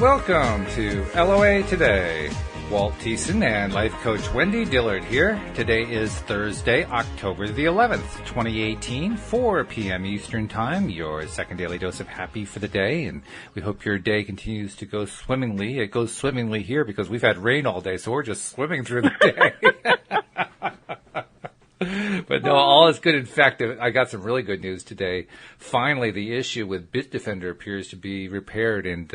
Welcome to LOA Today. Walt Thiessen and life coach Wendy Dillard here. Today is Thursday, October the 11th, 2018, 4 p.m. Eastern Time, your second daily dose of happy for the day. And we hope your day continues to go swimmingly. It goes swimmingly here because we've had rain all day, so we're just swimming through the day. But no, all is good. In fact, I got some really good news today. Finally, the issue with Bitdefender appears to be repaired, and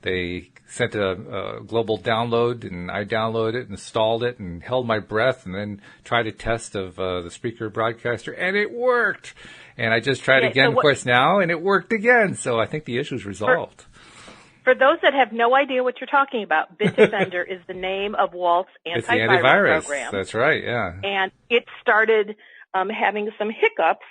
they sent a global download, and I downloaded it, installed it, and held my breath, and then tried a test of the speaker broadcaster, and it worked. And I just tried again, of course, now, and it worked again. So I think the issue is resolved. For those that have no idea what you're talking about, Bitdefender is the name of Walt's antivirus program. That's right, yeah. And it started having some hiccups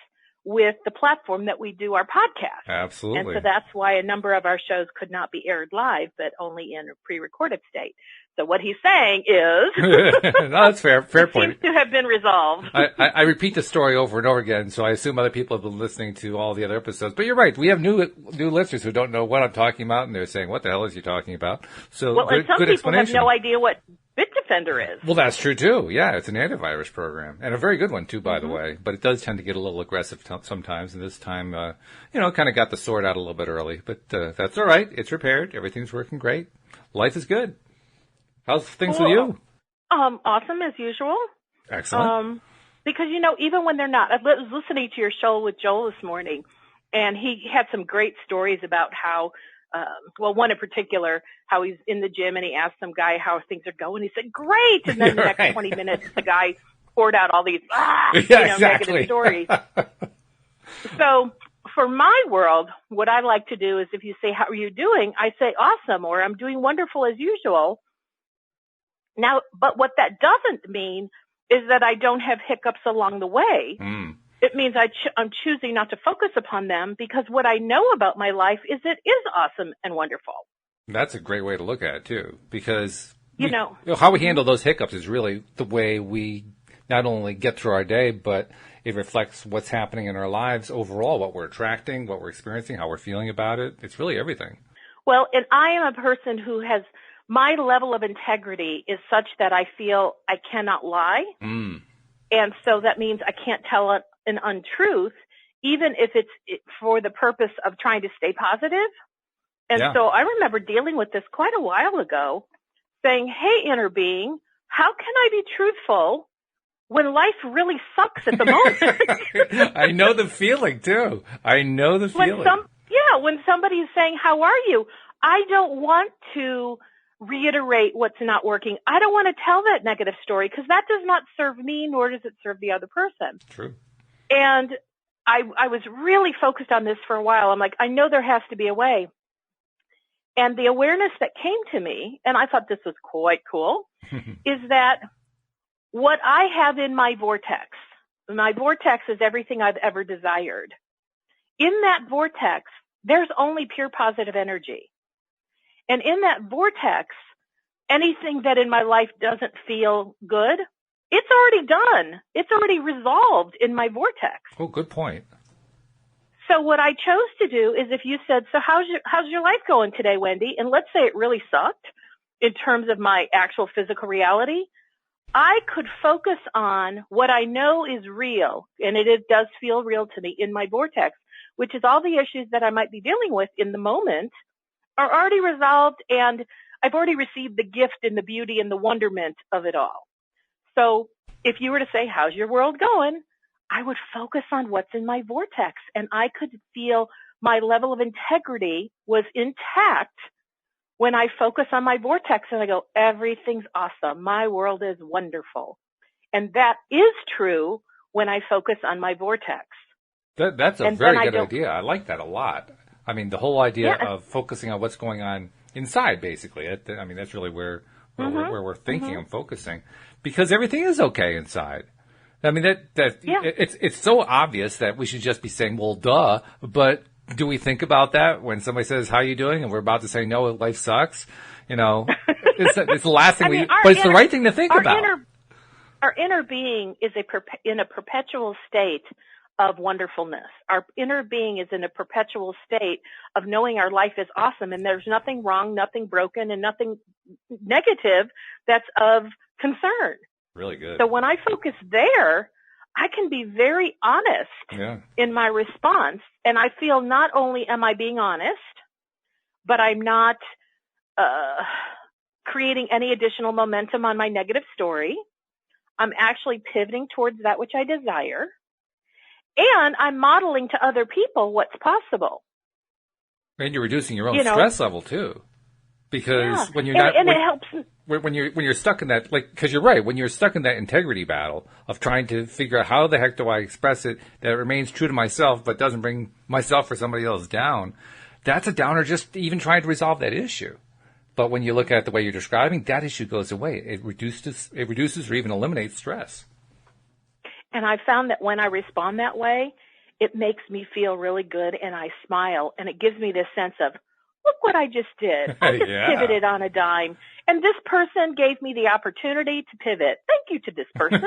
with the platform that we do our podcast. Absolutely. And so that's why a number of our shows could not be aired live, but only in a pre-recorded state. So what he's saying is... No, that's fair point. Seems to have been resolved. I repeat the story over and over again, so I assume other people have been listening to all the other episodes. But you're right. We have new listeners who don't know what I'm talking about, and they're saying, what the hell is he talking about? So well, and some people have no idea what Bitdefender is. Well, that's true, too. Yeah, it's an antivirus program, and a very good one, too, by the way. But it does tend to get a little aggressive sometimes, and this time, kind of got the sword out a little bit early. But that's all right. It's repaired. Everything's working great. Life is good. How's things with you? Awesome, as usual. Excellent. Because, even when they're not, I was listening to your show with Joel this morning, and he had some great stories about how, one in particular, how he's in the gym and he asked some guy how things are going. He said, great! And then the next 20 minutes, the guy poured out all these, negative stories. So, for my world, what I like to do is if you say, how are you doing? I say, awesome, or I'm doing wonderful as usual. Now, but what that doesn't mean is that I don't have hiccups along the way. It means I'm choosing not to focus upon them because what I know about my life is it is awesome and wonderful. That's a great way to look at it, too, because how we handle those hiccups is really the way we not only get through our day, but it reflects what's happening in our lives overall, what we're attracting, what we're experiencing, how we're feeling about it. It's really everything. Well, and I am a person who has... My level of integrity is such that I feel I cannot lie. And so that means I can't tell an untruth, even if it's for the purpose of trying to stay positive. And so I remember dealing with this quite a while ago, saying, hey, inner being, how can I be truthful when life really sucks at the moment? I know the feeling, too. When somebody's saying, how are you? I don't want to reiterate what's not working. I don't want to tell that negative story because that does not serve me, nor does it serve the other person. True. And I was really focused on this for a while. I'm like, I know there has to be a way. And the awareness that came to me, and I thought this was quite cool, is that what I have in my vortex is everything I've ever desired. In that vortex, there's only pure positive energy. And in that vortex, anything that in my life doesn't feel good, it's already done. It's already resolved in my vortex. Oh, good point. So what I chose to do is if you said, so how's your life going today, Wendy? And let's say it really sucked in terms of my actual physical reality. I could focus on what I know is real, and it does feel real to me in my vortex, which is all the issues that I might be dealing with in the moment are already resolved, and I've already received the gift and the beauty and the wonderment of it all. So if you were to say, how's your world going? I would focus on what's in my vortex, and I could feel my level of integrity was intact when I focus on my vortex and I go, everything's awesome. My world is wonderful. And that is true when I focus on my vortex. That's a very good idea. I like that a lot. I mean, the whole idea of focusing on what's going on inside, basically. I mean, that's really where we're thinking and focusing, because everything is okay inside. I mean, it's so obvious that we should just be saying, well, duh. But do we think about that when somebody says, how you doing? And we're about to say, no, life sucks. It's the last thing but it's the right thing to think about. Our inner being is in a perpetual state of wonderfulness. Our inner being is in a perpetual state of knowing our life is awesome and there's nothing wrong, nothing broken, and nothing negative that's of concern. Really good. So when I focus there, I can be very honest in my response. And I feel not only am I being honest, but I'm not creating any additional momentum on my negative story. I'm actually pivoting towards that which I desire. And I'm modeling to other people what's possible. And you're reducing your own stress level too. Because when you're not, it helps. When you're stuck in that, because you're right, when you're stuck in that integrity battle of trying to figure out how the heck do I express it that it remains true to myself but doesn't bring myself or somebody else down, that's a downer just even trying to resolve that issue. But when you look at the way you're describing, that issue goes away. It reduces or even eliminates stress. And I found that when I respond that way, it makes me feel really good and I smile and it gives me this sense of, look what I just did. I just pivoted on a dime. And this person gave me the opportunity to pivot. Thank you to this person.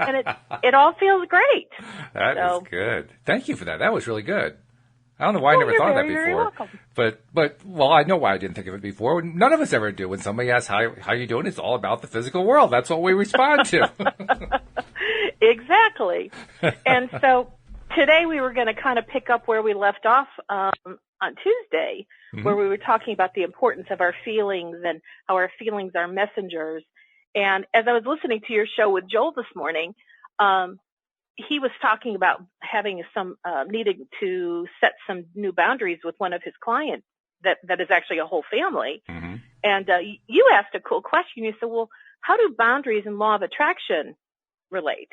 And it all feels great. That is good. Thank you for that. That was really good. I don't know why I never thought of that before. Very welcome. But I know why I didn't think of it before. None of us ever do. When somebody asks how you doing, it's all about the physical world. That's what we respond to. Exactly. And so today we were going to kind of pick up where we left off on Tuesday, where we were talking about the importance of our feelings and how our feelings are messengers. And as I was listening to your show with Joel this morning, he was talking about having needing to set some new boundaries with one of his clients that is actually a whole family. Mm-hmm. And you asked a cool question. You said, well, how do boundaries and law of attraction relate?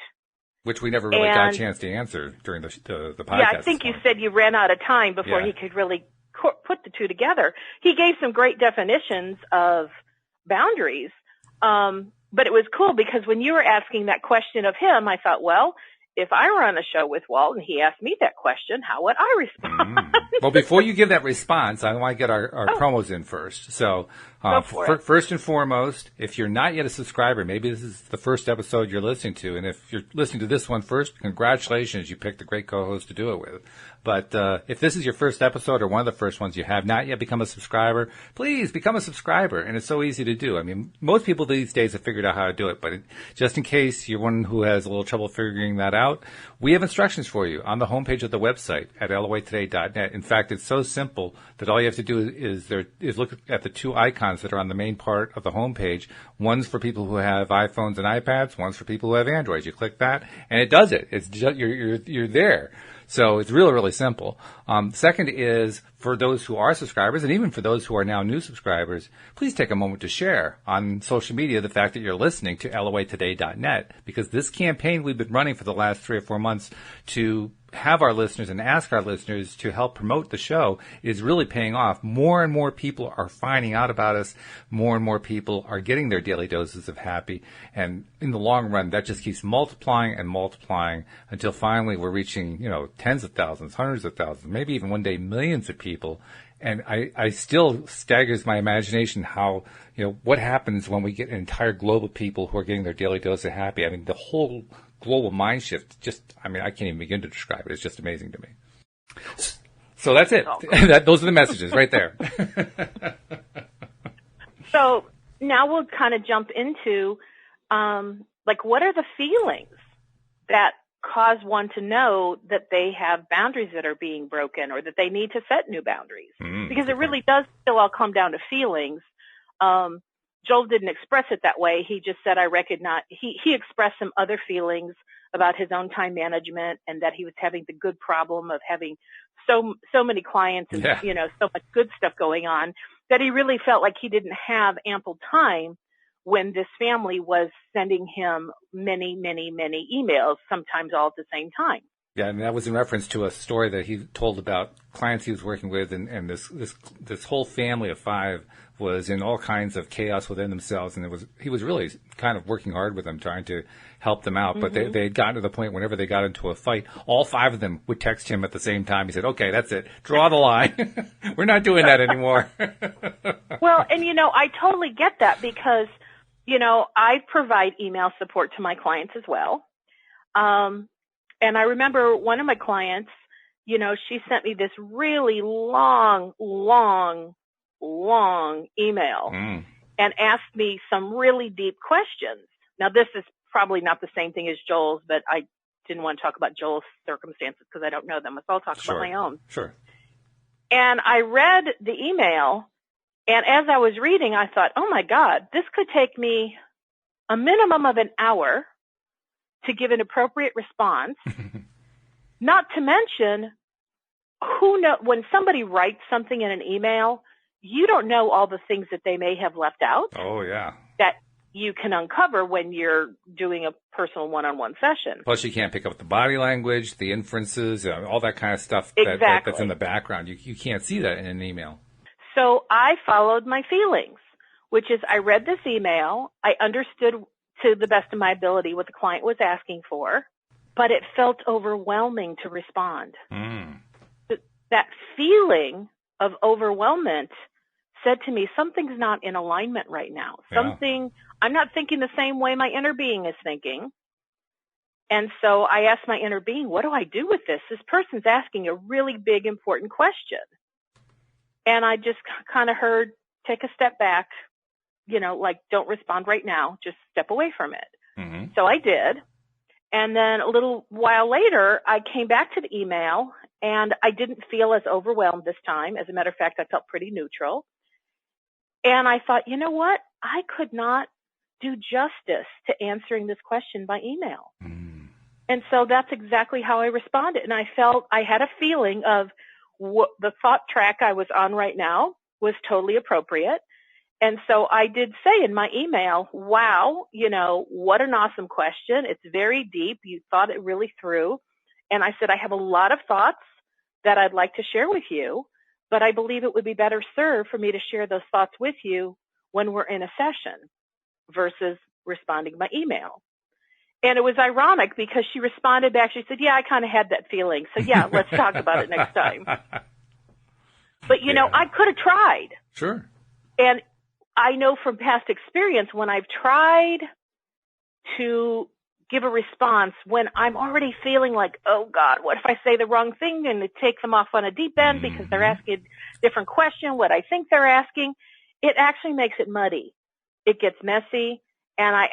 Which we never really got a chance to answer during the podcast. Yeah, I think you said you ran out of time before he could really put the two together. He gave some great definitions of boundaries, but it was cool because when you were asking that question of him, I thought, well, if I were on a show with Walt and he asked me that question, how would I respond? Well, before you give that response, I want to get our promos in first. So first and foremost, if you're not yet a subscriber, maybe this is the first episode you're listening to. And if you're listening to this one first, congratulations, you picked a great co-host to do it with. But if this is your first episode or one of the first ones you have not yet become a subscriber, please become a subscriber. And it's so easy to do. I mean, most people these days have figured out how to do it. But just in case you're one who has a little trouble figuring that out, we have instructions for you on the homepage of the website at loatoday.net. In fact, it's so simple that all you have to do is look at the two icons that are on the main part of the homepage. One's for people who have iPhones and iPads. One's for people who have Androids. You click that, and it does it. It's just you're there. So it's really, really simple. Second is for those who are subscribers, and even for those who are now new subscribers, please take a moment to share on social media the fact that you're listening to loatoday.net, because this campaign we've been running for the last 3 or 4 months to have our listeners and ask our listeners to help promote the show is really paying off. More and more people are finding out about us. More and more people are getting their daily doses of happy. And in the long run, that just keeps multiplying and multiplying until finally we're reaching, tens of thousands, hundreds of thousands, maybe even one day millions of people. And I still staggers my imagination how, what happens when we get an entire globe of people who are getting their daily dose of happy. I mean, the whole global mind shift, I can't even begin to describe it. It's just amazing to me. So that's it. Those are the messages right there. So now we'll kind of jump into, what are the feelings that cause one to know that they have boundaries that are being broken or that they need to set new boundaries? Because it really does still all come down to feelings. Joel didn't express it that way. He just said, I recognize, he expressed some other feelings about his own time management and that he was having the good problem of having so many clients and, so much good stuff going on that he really felt like he didn't have ample time when this family was sending him many, many, many emails, sometimes all at the same time. Yeah, and that was in reference to a story that he told about clients he was working with, and this whole family of 5 was in all kinds of chaos within themselves, and he was really kind of working hard with them, trying to help them out. But they had gotten to the point whenever they got into a fight, all 5 of them would text him at the same time. He said, "Okay, that's it. Draw the line. We're not doing that anymore." Well, and I totally get that because I provide email support to my clients as well. And I remember one of my clients, she sent me this really long email and asked me some really deep questions. Now, this is probably not the same thing as Joel's, but I didn't want to talk about Joel's circumstances because I don't know them. So I'll talk about my own. Sure. And I read the email, and as I was reading, I thought, oh my God, this could take me a minimum of an hour to give an appropriate response. Not to mention, when somebody writes something in an email, you don't know all the things that they may have left out. Oh, yeah. That you can uncover when you're doing a personal one-on-one session. Plus, you can't pick up the body language, the inferences, all that kind of stuff that's in the background. You can't see that in an email. So I followed my feelings, which is I read this email. I understood to the best of my ability what the client was asking for, but it felt overwhelming to respond. That feeling of overwhelmment said to me, something's not in alignment right now. I'm not thinking the same way my inner being is thinking. And so I asked my inner being, what do I do with this? This person's asking a really big, important question. And I just kind of heard, take a step back, don't respond right now, just step away from it. So I did. And then a little while later, I came back to the email, and I didn't feel as overwhelmed this time. As a matter of fact, I felt pretty neutral. And I thought, you know what? I could not do justice to answering this question by email. And so that's exactly how I responded. And I felt I had a feeling of what the thought track I was on right now was totally appropriate. And so I did say in my email, wow, what an awesome question. It's very deep. You thought it really through. And I said, I have a lot of thoughts that I'd like to share with you, but I believe it would be better served for me to share those thoughts with you when we're in a session versus responding by email. And it was ironic because she responded back. She said, yeah, I kind of had that feeling. So yeah, let's talk about it next time. But I could have tried. Sure. And I know from past experience when I've tried to give a response when I'm already feeling like, oh God, what if I say the wrong thing and it takes them off on a deep end because they're asking a different question, what I think they're asking, it actually makes it muddy. It gets messy, and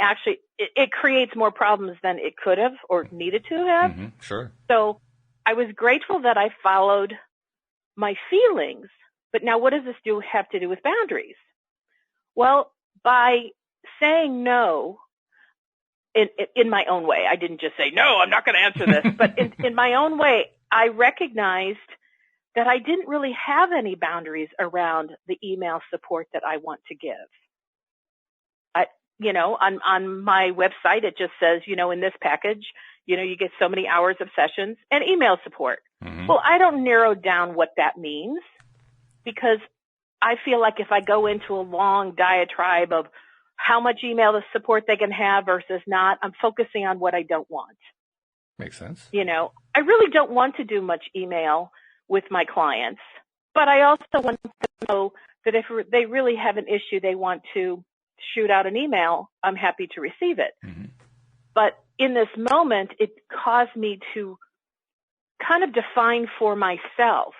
it creates more problems than it could have or needed to have. Sure. So I was grateful that I followed my feelings, but now what does this have to do with boundaries? Well, by saying no, in my own way, I didn't just say, no, I'm not going to answer this, but in my own way, I recognized that I didn't really have any boundaries around the email support that I want to give. On my website, it just says, in this package, you get so many hours of sessions and email support. Well, I don't narrow down what that means because I feel like if I go into a long diatribe of how much email support they can have versus not, I'm focusing on what I don't want. Makes sense. I really don't want to do much email with my clients, but I also want to know that if they really have an issue they want to shoot out an email, I'm happy to receive it. But in this moment, it caused me to kind of define for myself,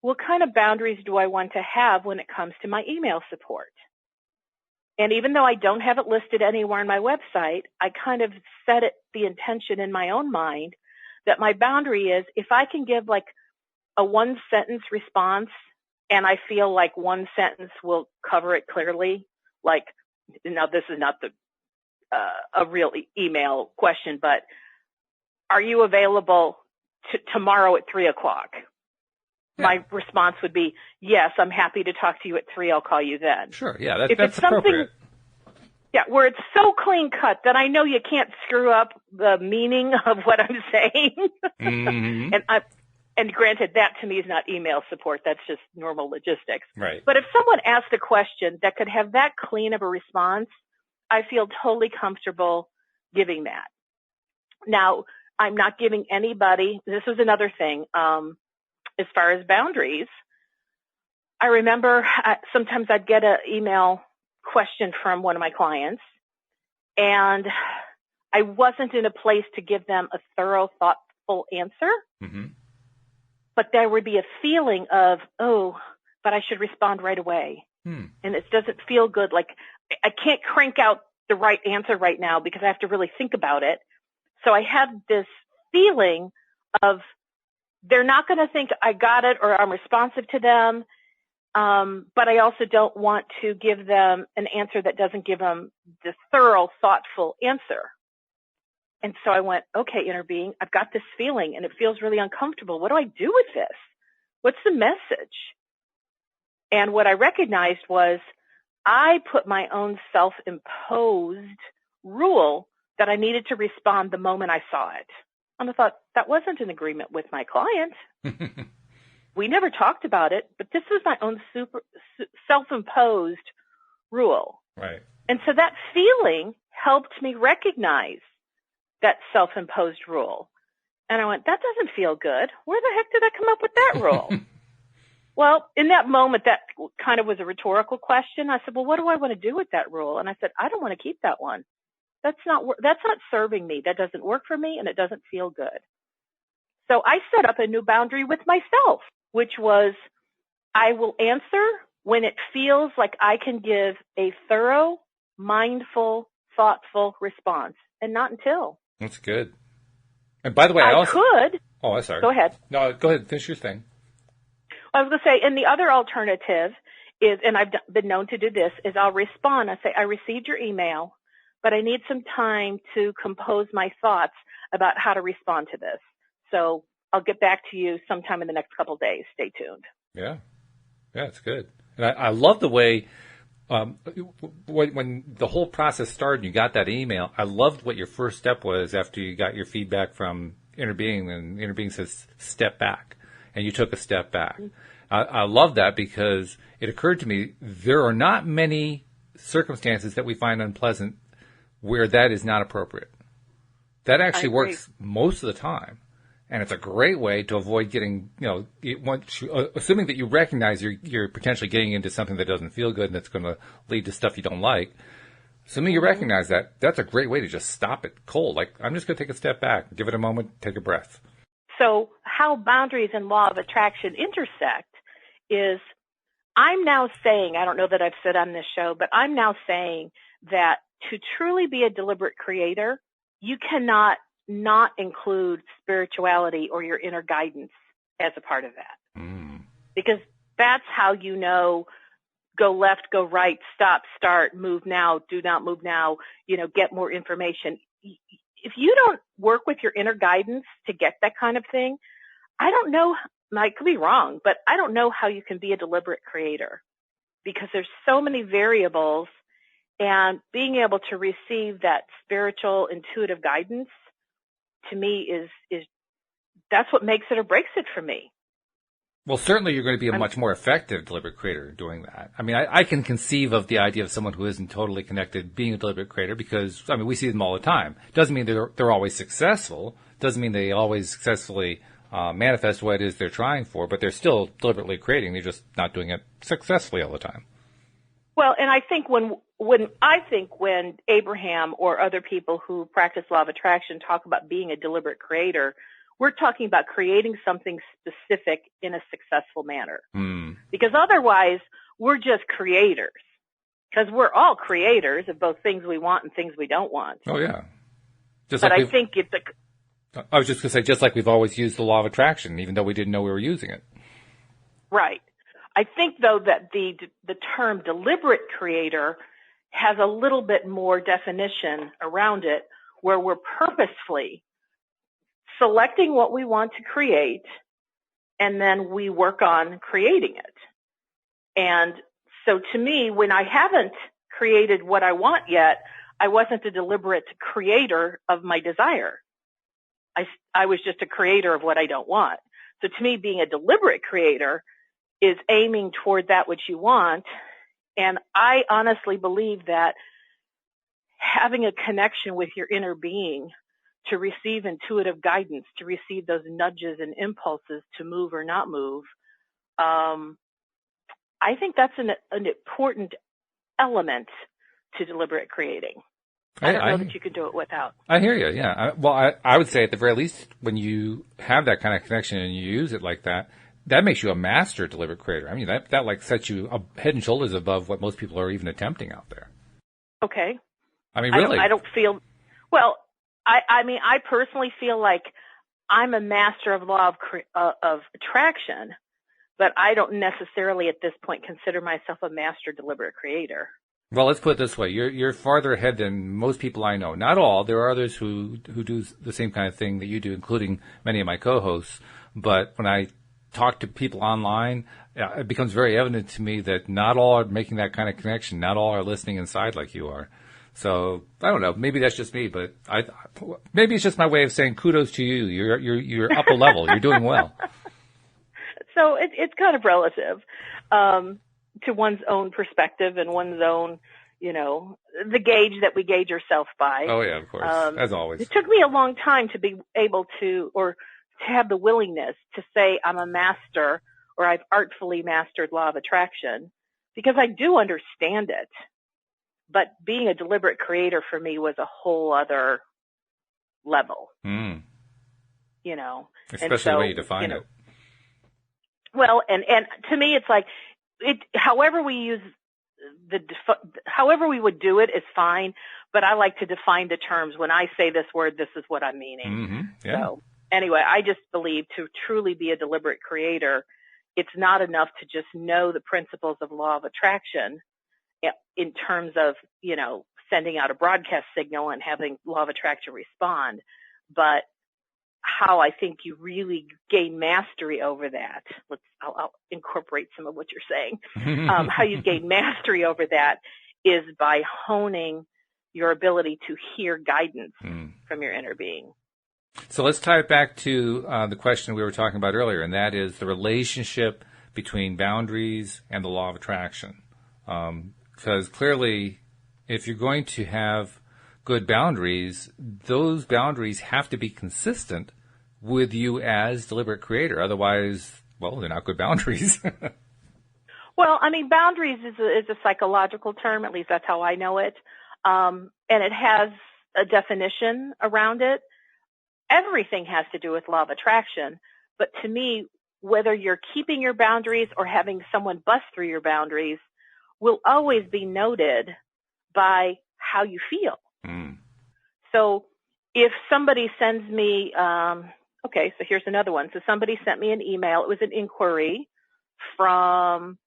what kind of boundaries do I want to have when it comes to my email support? And even though I don't have it listed anywhere on my website, I kind of set the intention in my own mind that my boundary is if I can give like a one-sentence response and I feel like one sentence will cover it clearly, like, now this is not a real email question, but are you available tomorrow at 3:00? Yeah. My response would be, yes, I'm happy to talk to you at 3:00. I'll call you then. Sure. Yeah, that's appropriate. Yeah, where it's so clean cut that I know you can't screw up the meaning of what I'm saying. And granted, that to me is not email support. That's just normal logistics. Right. But if someone asked a question that could have that clean of a response, I feel totally comfortable giving that. Now, I'm not giving anybody, this was another thing, as far as boundaries. I remember sometimes I'd get an email question from one of my clients, and I wasn't in a place to give them a thorough, thoughtful answer. Mm-hmm. But there would be a feeling of, oh, but I should respond right away. And it doesn't feel good. Like I can't crank out the right answer right now because I have to really think about it. So I had this feeling of they're not going to think I got it or I'm responsive to them. But I also don't want to give them an answer that doesn't give them the thorough, thoughtful answer. And so I went, okay, inner being, I've got this feeling and it feels really uncomfortable. What do I do with this? What's the message? And what I recognized was I put my own self-imposed rule that I needed to respond the moment I saw it. And I thought, that wasn't in agreement with my client. We never talked about it, but this was my own self-imposed rule. Right. And so that feeling helped me recognize that self-imposed rule. And I went, that doesn't feel good. Where the heck did I come up with that rule? Well, in that moment, that kind of was a rhetorical question. I said, well, what do I want to do with that rule? And I said, I don't want to keep that one. That's not serving me. That doesn't work for me and it doesn't feel good. So I set up a new boundary with myself, which was I will answer when it feels like I can give a thorough, mindful, thoughtful response, and not until. That's good. And by the way, I could. Oh, I'm sorry. Go ahead. No, go ahead. Finish your thing. I was going to say, and the other alternative is, and I've been known to do this, is I'll respond. I say, I received your email, but I need some time to compose my thoughts about how to respond to this. So I'll get back to you sometime in the next couple of days. Stay tuned. Yeah. Yeah, it's good. And I love the way when the whole process started and you got that email, I loved what your first step was after you got your feedback from Inner Being, and Inner Being says, step back. And you took a step back. Mm-hmm. I love that because it occurred to me there are not many circumstances that we find unpleasant where that is not appropriate. That actually works most of the time. And it's a great way to avoid getting, assuming that you recognize you're potentially getting into something that doesn't feel good and that's going to lead to stuff you don't like. Assuming you recognize that, that's a great way to just stop it cold. Like, I'm just going to take a step back, give it a moment, take a breath. So how boundaries and law of attraction intersect is I'm now saying, I don't know that I've said on this show, but I'm now saying that to truly be a deliberate creator, you cannot not include spirituality or your inner guidance as a part of that. Because that's how you know, go left, go right, stop, start, move now, do not move now, get more information. If you don't work with your inner guidance to get that kind of thing, I don't know, I could be wrong, but I don't know how you can be a deliberate creator because there's so many variables, and being able to receive that spiritual, intuitive guidance to me is that's what makes it or breaks it for me. Well, certainly you're going to be a much more effective deliberate creator doing that. I mean, I can conceive of the idea of someone who isn't totally connected being a deliberate creator because, I mean, we see them all the time. Doesn't mean they're always successful. Doesn't mean they always successfully manifest what it is they're trying for, but they're still deliberately creating. They're just not doing it successfully all the time. Well, and I think when Abraham or other people who practice law of attraction talk about being a deliberate creator, we're talking about creating something specific in a successful manner. Because otherwise, we're just creators. Because we're all creators of both things we want and things we don't want. Oh, yeah. I think I was just going to say, just like we've always used the law of attraction, even though we didn't know we were using it. Right. I think, though, that the term deliberate creator has a little bit more definition around it, where we're purposefully selecting what we want to create, and then we work on creating it. And so to me, when I haven't created what I want yet, I wasn't a deliberate creator of my desire. I was just a creator of what I don't want. So to me, being a deliberate creator is aiming toward that which you want. And I honestly believe that having a connection with your inner being to receive intuitive guidance, to receive those nudges and impulses to move or not move, I think that's an important element to deliberate creating. I don't know that you can do it without. I hear you, yeah. I would say at the very least, when you have that kind of connection and you use it like that, that makes you a master deliberate creator. I mean, that like sets you head and shoulders above what most people are even attempting out there. Okay. I mean, really. I don't feel, well, I mean, I personally feel like I'm a master of law of attraction, but I don't necessarily at this point consider myself a master deliberate creator. Well, let's put it this way. You're farther ahead than most people I know. Not all. There are others who do the same kind of thing that you do, including many of my co-hosts. But when I talk to people online, it becomes very evident to me that not all are making that kind of connection. Not all are listening inside like you are. So I don't know. Maybe that's just me, but maybe it's just my way of saying kudos to you. You're up a level. You're doing well. So it's kind of relative. To one's own perspective and one's own, the gauge that we gauge ourselves by. Oh, yeah, of course, as always. It took me a long time to be able to, or to have the willingness to say I'm a master or I've artfully mastered law of attraction, because I do understand it. But being a deliberate creator for me was a whole other level. Mm. Especially the way you define it. Well, and to me, it's like, however we use however we would do it is fine, but I like to define the terms. When I say this word, this is what I'm meaning. Mm-hmm. Yeah. So anyway, I just believe to truly be a deliberate creator, it's not enough to just know the principles of law of attraction in terms of, sending out a broadcast signal and having law of attraction respond, but how I think you really gain mastery over that. I'll incorporate some of what you're saying. How you gain mastery over that is by honing your ability to hear guidance from your inner being. So let's tie it back to the question we were talking about earlier, and that is the relationship between boundaries and the law of attraction. Because clearly, if you're going to have good boundaries, those boundaries have to be consistent with you as deliberate creator. Otherwise, well, they're not good boundaries. Well, I mean, boundaries is a psychological term. At least that's how I know it. And it has a definition around it. Everything has to do with law of attraction. But to me, whether you're keeping your boundaries or having someone bust through your boundaries will always be noted by how you feel. Mm. So if somebody sends me, okay, so here's another one. So somebody sent me an email. It was an inquiry from,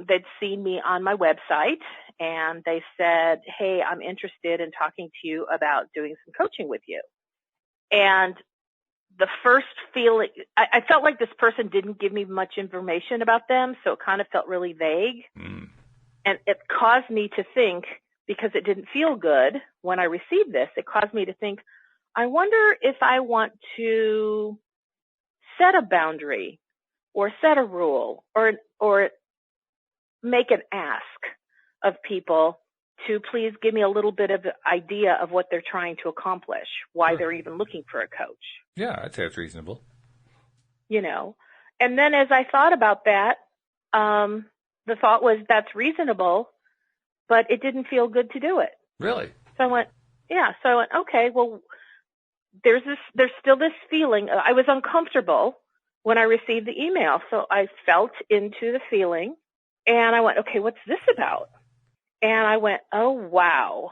they'd seen me on my website, and they said, hey, I'm interested in talking to you about doing some coaching with you. And the first feeling, I felt like this person didn't give me much information about them, so it kind of felt really vague. Mm. And it caused me to think, because it didn't feel good when I received this, it caused me to think, I wonder if I want to set a boundary or set a rule or make an ask of people to please give me a little bit of the idea of what they're trying to accomplish, why they're even looking for a coach. Yeah, I'd say it's reasonable. And then as I thought about that, the thought was that's reasonable, but it didn't feel good to do it. Really? So I went, okay, well, there's still this feeling. I was uncomfortable when I received the email. So I felt into the feeling and I went, okay, what's this about? And I went, oh, wow.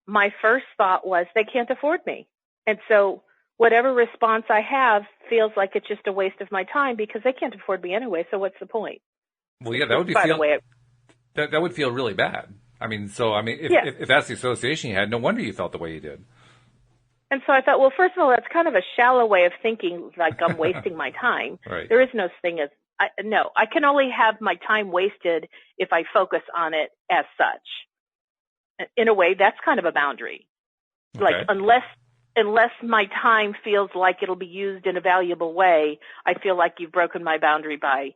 My first thought was they can't afford me. And so whatever response I have feels like it's just a waste of my time because they can't afford me anyway. So what's the point? Well, yeah, that would feel really bad. If that's the association you had, no wonder you felt the way you did. And so I thought, well, first of all, that's kind of a shallow way of thinking, like I'm wasting my time. Right. There is no thing as, I can only have my time wasted if I focus on it as such. In a way, that's kind of a boundary. Okay. Like unless my time feels like it'll be used in a valuable way, I feel like you've broken my boundary by,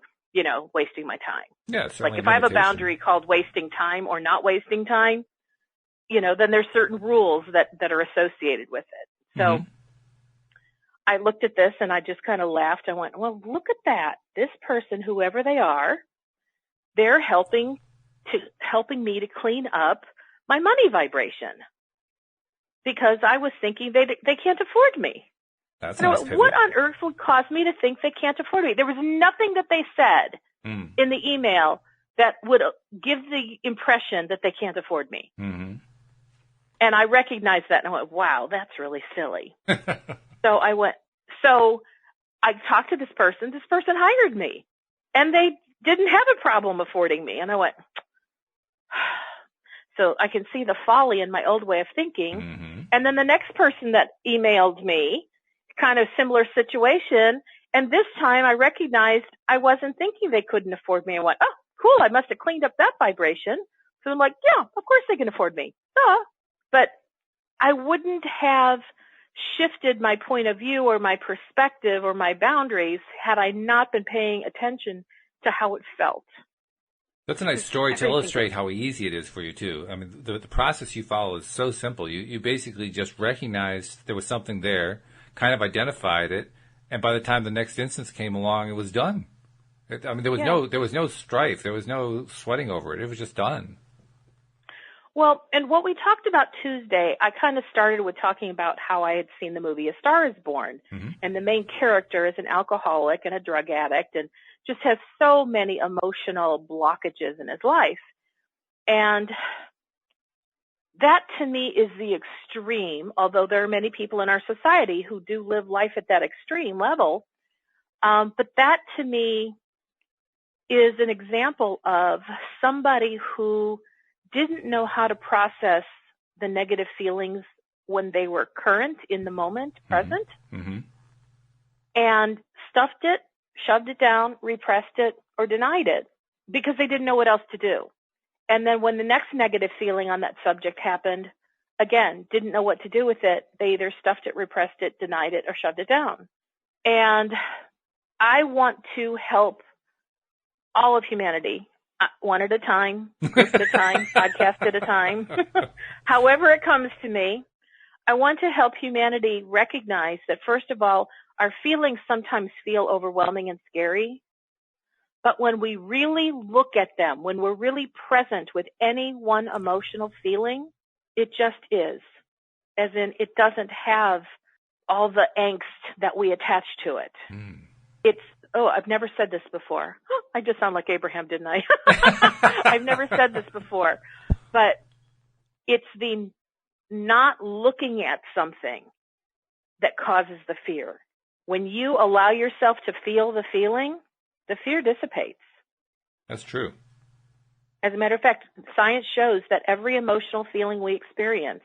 wasting my time. Yeah, like if I have a boundary called wasting time or not wasting time, then there's certain rules that are associated with it. So I looked at this and I just kind of laughed. I went, well, look at that. This person, whoever they are, they're helping me to clean up my money vibration. because I was thinking they can't afford me. That's a nice pivot. What on earth would cause me to think they can't afford me? There was nothing that they said in the email that would give the impression that they can't afford me. Mm-hmm. And I recognized that, and I went, wow, that's really silly. So I talked to this person. This person hired me, and they didn't have a problem affording me. And I went, so I can see the folly in my old way of thinking. Mm-hmm. And then the next person that emailed me, kind of similar situation, and this time I recognized I wasn't thinking they couldn't afford me. I went, oh, cool, I must have cleaned up that vibration. So I'm like, yeah, of course they can afford me. But I wouldn't have shifted my point of view or my perspective or my boundaries had I not been paying attention to how it felt. That's a nice story to illustrate how easy it is for you, too. I mean, the process you follow is so simple. You basically just recognized there was something there, kind of identified it, and by the time the next instance came along, it was done. I mean, there was no strife. There was no sweating over it. It was just done. Well, and what we talked about Tuesday, I kind of started with talking about how I had seen the movie A Star is Born, and the main character is an alcoholic and a drug addict and just has so many emotional blockages in his life. And that to me is the extreme, although there are many people in our society who do live life at that extreme level. But that to me is an example of somebody who didn't know how to process the negative feelings when they were current in the moment, present, and stuffed it, shoved it down, repressed it, or denied it because they didn't know what else to do. And then when the next negative feeling on that subject happened, again, didn't know what to do with it. They either stuffed it, repressed it, denied it, or shoved it down. And I want to help all of humanity, one at a time, group at a time, podcast at a time. However it comes to me, I want to help humanity recognize that, first of all, our feelings sometimes feel overwhelming and scary. But when we really look at them, when we're really present with any one emotional feeling, it just is. As in, it doesn't have all the angst that we attach to it. It's, I've never said this before. I just sound like Abraham, didn't I? I've never said this before. But it's the not looking at something that causes the fear. When you allow yourself to feel the feeling, the fear dissipates. That's true. As a matter of fact, science shows that every emotional feeling we experience,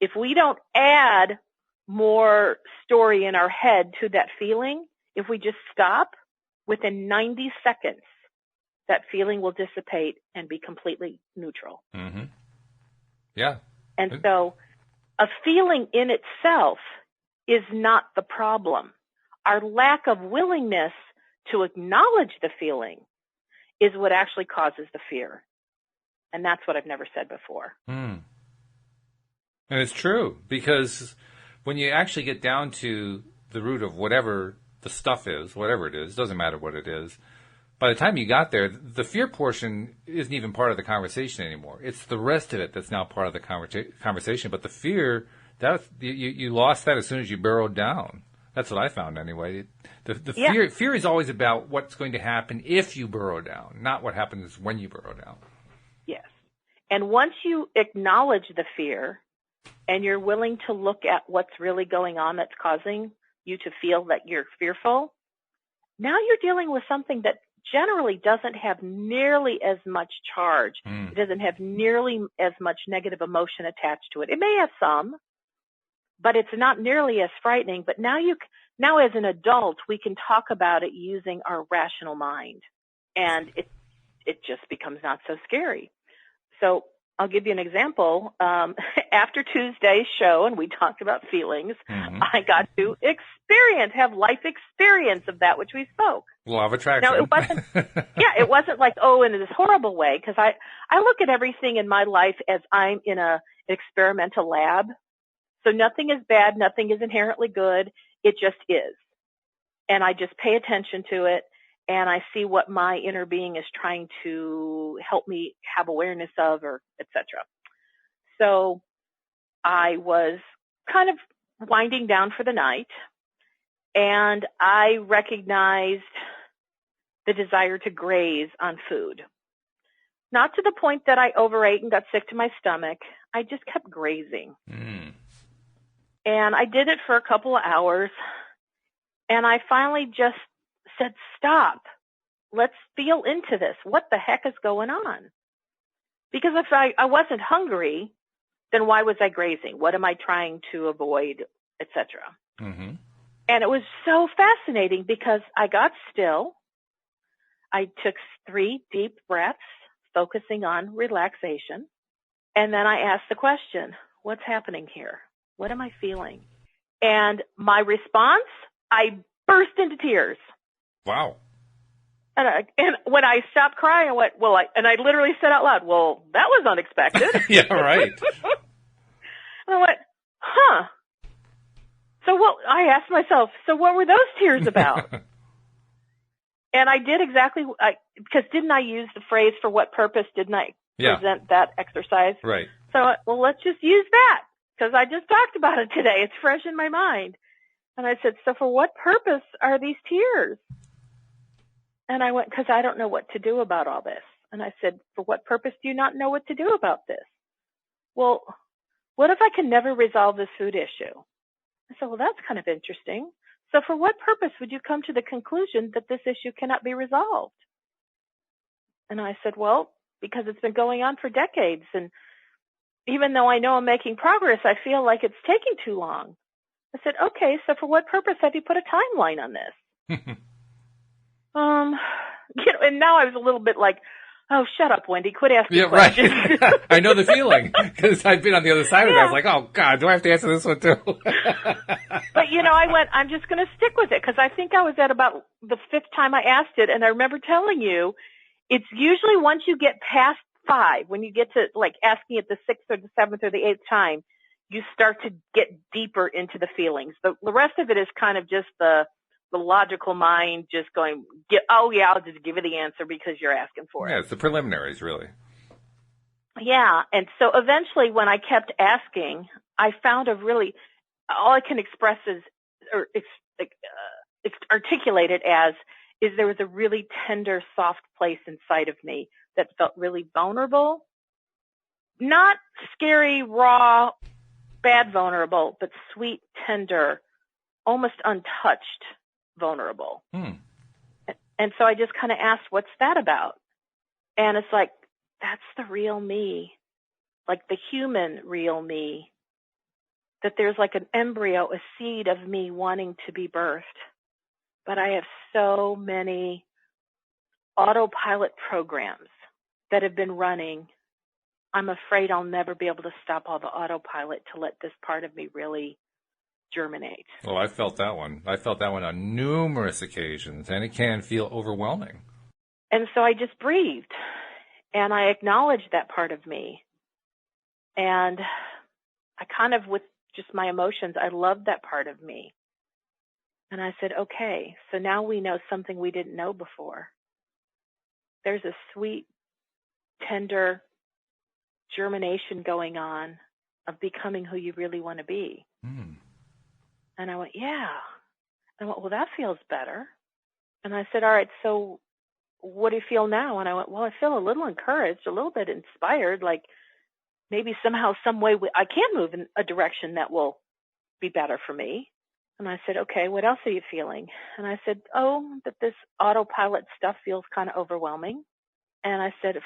if we don't add more story in our head to that feeling, if we just stop, within 90 seconds, that feeling will dissipate and be completely neutral. Yeah. And so a feeling in itself is not the problem. Our lack of willingness to acknowledge the feeling is what actually causes the fear. And that's what I've never said before. And it's true, because when you actually get down to the root of whatever the stuff is, whatever it is, doesn't matter what it is, by the time you got there, the fear portion isn't even part of the conversation anymore. It's the rest of it that's now part of the conversation. But the fear, you lost that as soon as you burrowed down. That's what I found anyway. The fear is always about what's going to happen if you burrow down, not what happens when you burrow down. Yes. And once you acknowledge the fear and you're willing to look at what's really going on that's causing you to feel that you're fearful, now you're dealing with something that generally doesn't have nearly as much charge. It doesn't have nearly as much negative emotion attached to it. It may have some, but it's not nearly as frightening. But now as an adult, we can talk about it using our rational mind, and it just becomes not so scary. So I'll give you an example. After Tuesday's show, and we talked about feelings, I got to have life experience of that which we spoke. Law of attraction. Now, it wasn't like, in this horrible way, because I look at everything in my life as I'm in an experimental lab. So nothing is bad, nothing is inherently good. It just is. And I just pay attention to it, and I see what my inner being is trying to help me have awareness of, or et cetera. So I was kind of winding down for the night, and I recognized the desire to graze on food. Not to the point that I overate and got sick to my stomach. I just kept grazing. Mm. And I did it for a couple of hours, and I finally just said, stop. Let's feel into this. What the heck is going on? Because if I wasn't hungry, then why was I grazing? What am I trying to avoid, etc.? Mm-hmm. And it was so fascinating because I got still. I took 3 deep breaths, focusing on relaxation. And then I asked the question, what's happening here? What am I feeling? And my response, I burst into tears. Wow. And when I stopped crying, I went, and I literally said out loud, well, that was unexpected. Yeah, right. And I went, huh. So I asked myself, so what were those tears about? And I did exactly, because didn't I use the phrase, for what purpose didn't I present that exercise? Right. So, let's just use that, because I just talked about it today. It's fresh in my mind. And I said, so for what purpose are these tears? And I went, because I don't know what to do about all this. And I said, for what purpose do you not know what to do about this? Well, what if I can never resolve this food issue? I said, well, that's kind of interesting. So for what purpose would you come to the conclusion that this issue cannot be resolved? And I said, well, because it's been going on for decades. And even though I know I'm making progress, I feel like it's taking too long. I said, okay, so for what purpose have you put a timeline on this? And now I was a little bit like, oh, shut up, Wendy, quit asking questions. Right. I know the feeling, because I've been on the other side of it. I was like, oh, God, do I have to answer this one too? But, I went, I'm just going to stick with it, because I think I was at about the 5th time I asked it, and I remember telling you, it's usually once you get past 5, when you get to, asking it the 6th or the 7th or the 8th time, you start to get deeper into the feelings. The rest of it is kind of just the logical mind just going, I'll just give you the answer because you're asking for it. Yeah, it's the preliminaries, really. Yeah, and so eventually when I kept asking, I found all I can express or articulate it as, is there was a really tender, soft place inside of me that felt really vulnerable. Not scary, raw, bad vulnerable, but sweet, tender, almost untouched vulnerable. And so I just kind of asked, what's that about? And it's like, that's the real me, like the human real me, that there's like an embryo, a seed of me wanting to be birthed. But I have so many autopilot programs that have been running. I'm afraid I'll never be able to stop all the autopilot to let this part of me really germinate. Well, I felt that one. I felt that one on numerous occasions, and it can feel overwhelming. And so I just breathed, and I acknowledged that part of me. And I kind of, with just my emotions, I loved that part of me. And I said, okay, so now we know something we didn't know before. There's a sweet, tender germination going on of becoming who you really want to be. And I went, yeah. And I went, well, that feels better. And I said, all right, so what do you feel now? And I went, well, I feel a little encouraged, a little bit inspired, like maybe somehow, some way I can move in a direction that will be better for me. And I said, okay, what else are you feeling? And I said, that this autopilot stuff feels kind of overwhelming. And I said,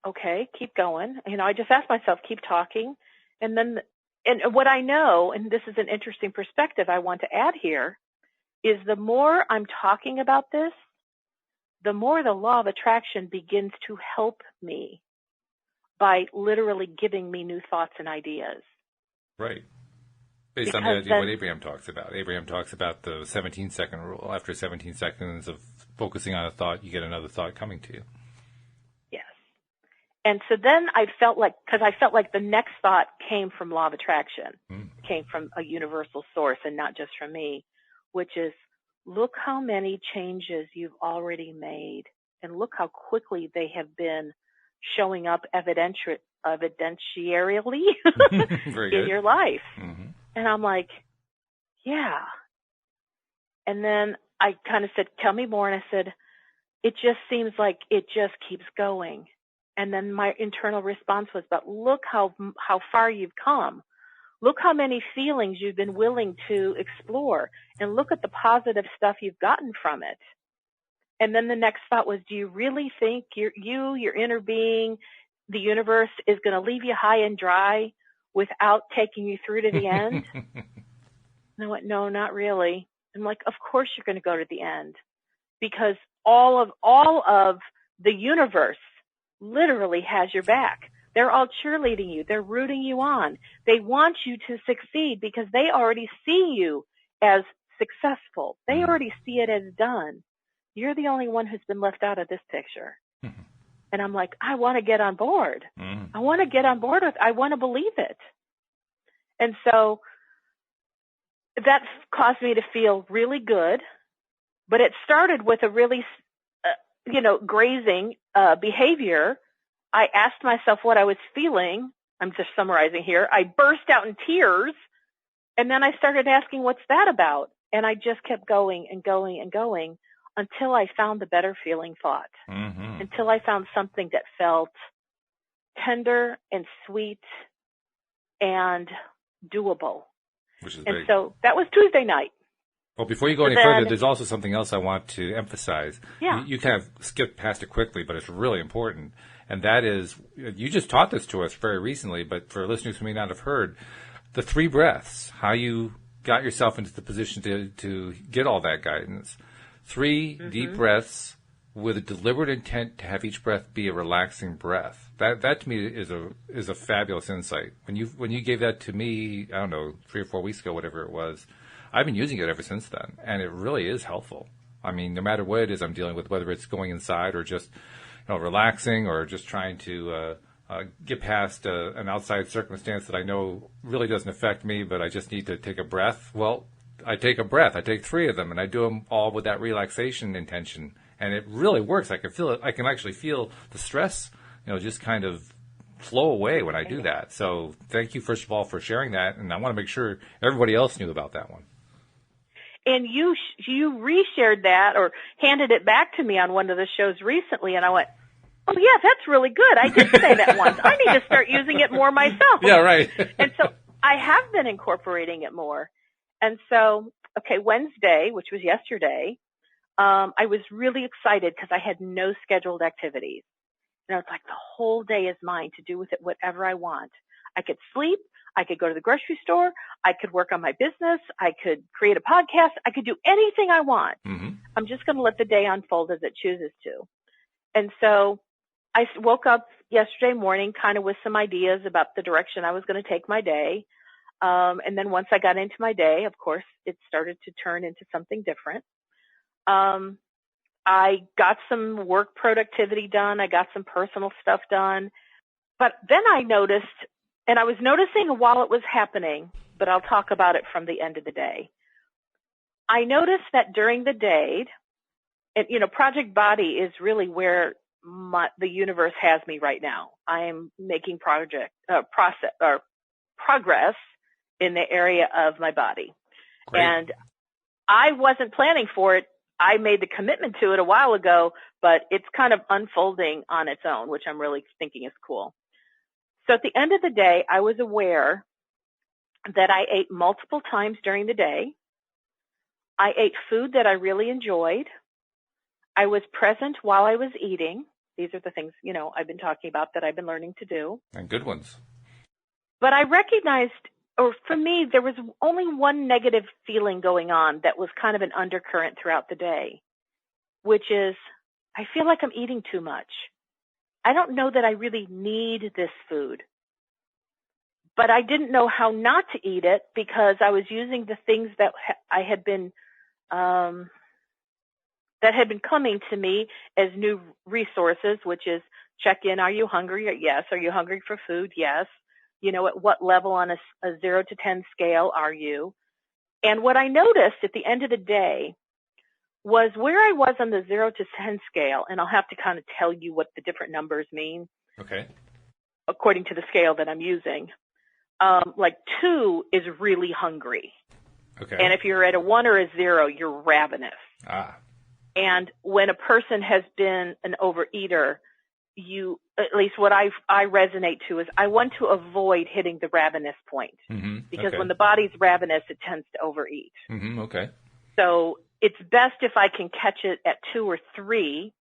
okay, keep going. I just asked myself, keep talking. And then, and what I know, and this is an interesting perspective I want to add here, is the more I'm talking about this, the more the law of attraction begins to help me by literally giving me new thoughts and ideas. Right. Based on the idea what Abraham talks about. Abraham talks about the 17-second rule. After 17 seconds of focusing on a thought, you get another thought coming to you. Yes. And so then I felt like the next thought came from law of attraction, came from a universal source and not just from me, which is, look how many changes you've already made and look how quickly they have been showing up evidentiarily in your life. Mm-hmm. And I'm like, yeah. And then I kind of said, tell me more. And I said, it just seems like it just keeps going. And then my internal response was, but look how far you've come. Look how many feelings you've been willing to explore, and look at the positive stuff you've gotten from it. And then the next thought was, do you really think your inner being, the universe, is going to leave you high and dry without taking you through to the end? And I went, no, not really. I'm like, of course you're going to go to the end, because all of the universe literally has your back. They're all cheerleading you. They're rooting you on. They want you to succeed because they already see you as successful. They already see it as done. You're the only one who's been left out of this picture. Mm-hmm. And I'm like, I want to get on board. Mm. I want to get on board with, I want to believe it. And so that caused me to feel really good, but it started with a really, grazing behavior. I asked myself what I was feeling. I'm just summarizing here. I burst out in tears, and then I started asking, what's that about? And I just kept going and going and going until I found the better feeling thought, until I found something that felt tender and sweet and doable. So that was Tuesday night. Well, before you go any further, there's also something else I want to emphasize. Yeah. You kind of skipped past it quickly, but it's really important. And that is, you just taught this to us very recently, but for listeners who may not have heard, the 3 breaths, how you got yourself into the position to get all that guidance. 3 deep breaths with a deliberate intent to have each breath be a relaxing breath. That to me is a fabulous insight. When you gave that to me, I don't know, 3 or 4 weeks ago, whatever it was, I've been using it ever since then, and it really is helpful. I mean, no matter what it is I'm dealing with, whether it's going inside or just relaxing or just trying to get past an outside circumstance that I know really doesn't affect me, but I just need to take a breath. Well, I take a breath. I take 3 of them, and I do them all with that relaxation intention, and it really works. I can feel it. I can actually feel the stress, just kind of flow away when I do that. So thank you, first of all, for sharing that, and I want to make sure everybody else knew about that one. And you reshared that or handed it back to me on one of the shows recently, and I went, oh, yeah, that's really good. I did say that once. I need to start using it more myself. Yeah, right. And so I have been incorporating it more. And so, Wednesday, which was yesterday, I was really excited because I had no scheduled activities. It's like the whole day is mine to do with it whatever I want. I could sleep. I could go to the grocery store. I could work on my business. I could create a podcast. I could do anything I want. Mm-hmm. I'm just going to let the day unfold as it chooses to. And so I woke up yesterday morning kind of with some ideas about the direction I was going to take my day. And then once I got into my day, of course, it started to turn into something different. I got some work productivity done. I got some personal stuff done. But then I noticed, and I was noticing while it was happening, but I'll talk about it from the end of the day. I noticed that during the day, Project Body is really where the universe has me right now. I am making progress in the area of my body. Great. And I wasn't planning for it. I made the commitment to it a while ago, but it's kind of unfolding on its own, which I'm really thinking is cool. So at the end of the day, I was aware that I ate multiple times during the day. I ate food that I really enjoyed. I was present while I was eating. These are the things, I've been talking about that I've been learning to do. And good ones. But I recognized, or for me, there was only one negative feeling going on that was kind of an undercurrent throughout the day, which is I feel like I'm eating too much. I don't know that I really need this food, but I didn't know how not to eat it because I was using the things that had been coming to me as new resources, which is check in. Are you hungry? Yes. Are you hungry for food? Yes. At what level on a 0 to 10 scale are you? And what I noticed at the end of the day was where I was on the 0 to 10 scale, and I'll have to kind of tell you what the different numbers mean. Okay. according to the scale that I'm using. Like 2 is really hungry. Okay. And if you're at a 1 or a 0, you're ravenous. Ah. And when a person has been an overeater, at least what I resonate to is I want to avoid hitting the ravenous point. Mm-hmm. Because okay. when the body's ravenous, it tends to overeat. Mm-hmm. Okay. So it's best if I can catch it at 2 or 3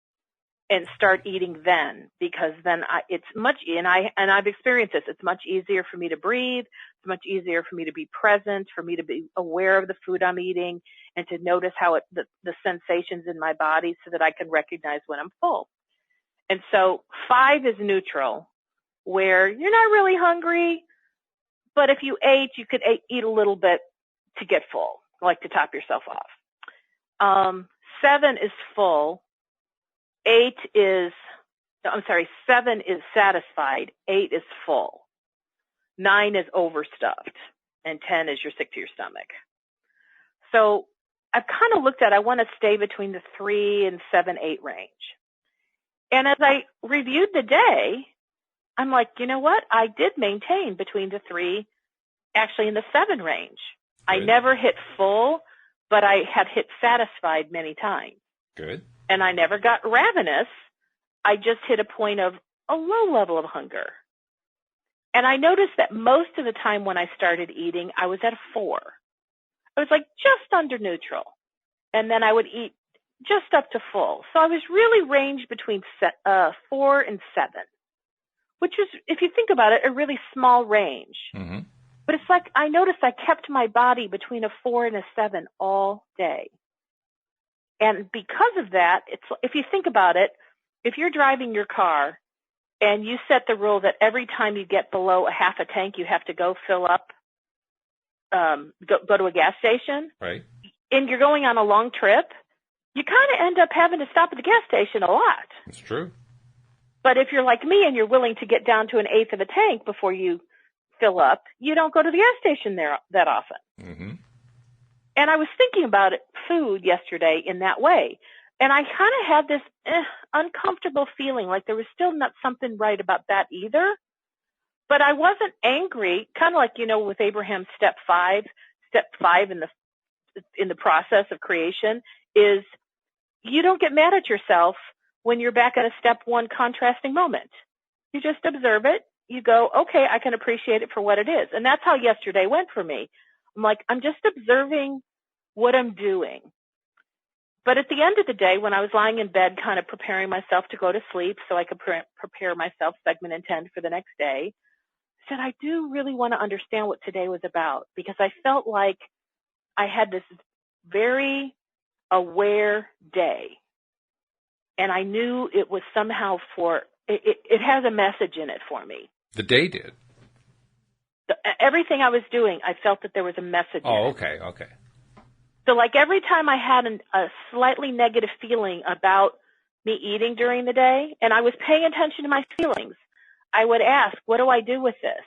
and start eating then, because then it's much, and I've experienced this. It's much easier for me to breathe. It's much easier for me to be present, for me to be aware of the food I'm eating, and to notice how the sensations in my body, so that I can recognize when I'm full. And so 5 is neutral, where you're not really hungry, but if you ate, you could eat a little bit to get full, like to top yourself off. 7 is full. 7 is satisfied. 8 is full. 9 is overstuffed. And 10 is you're sick to your stomach. So I've kind of looked at, I want to stay between the 3 and 7, 8 range. And as I reviewed the day, I'm like, you know what? I did maintain between the 3, actually in the 7 range. Good. I never hit full, but I had hit satisfied many times. Good. And I never got ravenous. I just hit a point of a low level of hunger. And I noticed that most of the time when I started eating, I was at a 4. I was like just under neutral. And then I would eat just up to full. So I was really ranged between 4 and 7, which is, if you think about it, a really small range. Mm-hmm. But it's like I noticed I kept my body between a 4 and a 7 all day. And because of that, if you think about it, if you're driving your car and you set the rule that every time you get below a half a tank, you have to go fill up, go to a gas station, right? And you're going on a long trip, you kind of end up having to stop at the gas station a lot. That's true. But if you're like me and you're willing to get down to an eighth of a tank before you fill up, you don't go to the gas station there that often. Mm-hmm. And I was thinking about food yesterday in that way. And I kind of had this uncomfortable feeling like there was still not something right about that either. But I wasn't angry, kind of like, with Abraham's step 5 in the process of creation is you don't get mad at yourself when you're back at a step 1 contrasting moment. You just observe it. You go, okay, I can appreciate it for what it is. And that's how yesterday went for me. I'm like, I'm just observing what I'm doing. But at the end of the day, when I was lying in bed kind of preparing myself to go to sleep so I could prepare myself, segment intend for the next day, I said, I do really want to understand what today was about, because I felt like I had this very aware day. And I knew it was somehow it has a message in it for me. The day did. Everything I was doing, I felt that there was a message in it. Oh, okay. So like every time I had a slightly negative feeling about me eating during the day, and I was paying attention to my feelings, I would ask, what do I do with this?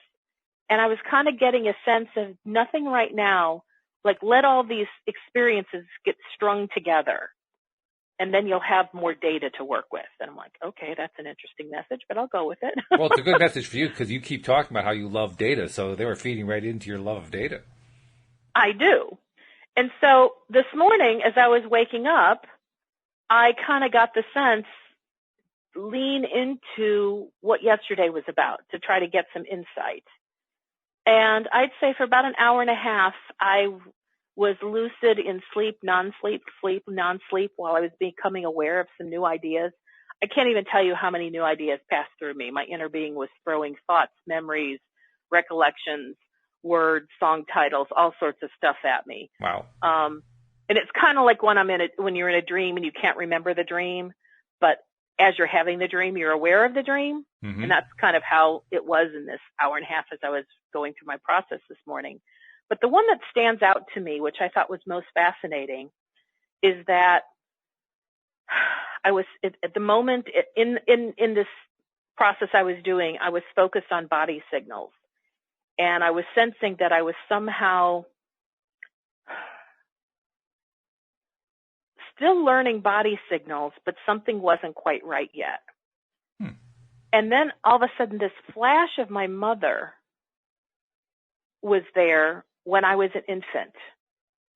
And I was kind of getting a sense of nothing right now, like let all these experiences get strung together, and then you'll have more data to work with. And I'm like, okay, that's an interesting message, but I'll go with it. Well, it's a good message for you because you keep talking about how you love data, so they were feeding right into your love of data. I do. And so this morning, as I was waking up, I kind of got the sense, lean into what yesterday was about to try to get some insight. And I'd say for about an hour and a half, I was lucid in sleep, non-sleep, sleep, non-sleep, while I was becoming aware of some new ideas. I can't even tell you how many new ideas passed through me. My inner being was throwing thoughts, memories, recollections, words, song titles, all sorts of stuff at me. Wow. And it's kind of like when you're in a dream and you can't remember the dream, but as you're having the dream, you're aware of the dream. Mm-hmm. And that's kind of how it was in this hour and a half as I was going through my process this morning. But the one that stands out to me, which I thought was most fascinating, is that I was at the moment in this process I was doing, I was focused on body signals. And I was sensing that I was somehow still learning body signals, but something wasn't quite right yet. And then all of a sudden this flash of my mother was there when I was an infant,